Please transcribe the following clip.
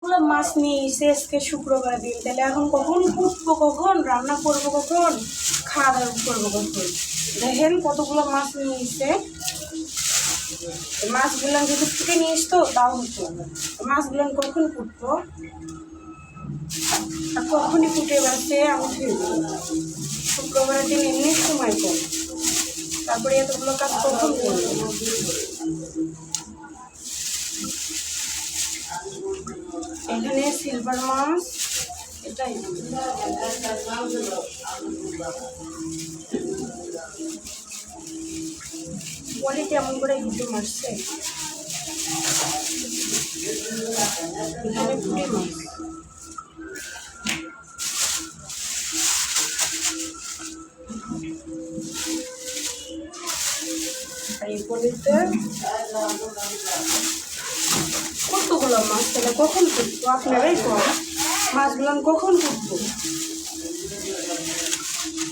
ওগুলো মাছ নিয়ে এসে আজকে শুক্রবার দিন, তাহলে এখন কখন কুটবো, কখন রান্না করবো, কখন খাওয়া দাওয়া করবো, কখন দেখেন কতগুলো মাছ নিয়ে এসে। মাছগুলো যদি ফুটে নিয়ে আসতো তাও হতো, মাছগুলো কখন কুটবো আর কখনই ফুটে বেড়াচ্ছে। আমি শুক্রবারের দিন এমনি সময় কম, তারপরে এতগুলো কাজ কখন করবো। এখানে সিলভার মাছ, এটাই বলি কেমন করে দুটো মারছে। এখানে পুঁটি মাছ, আর এই পলিতে কতগুলো মাছ, তাহলে কখন কুটবো? আপনারাই কর মাছগুলো কখন কুটবো।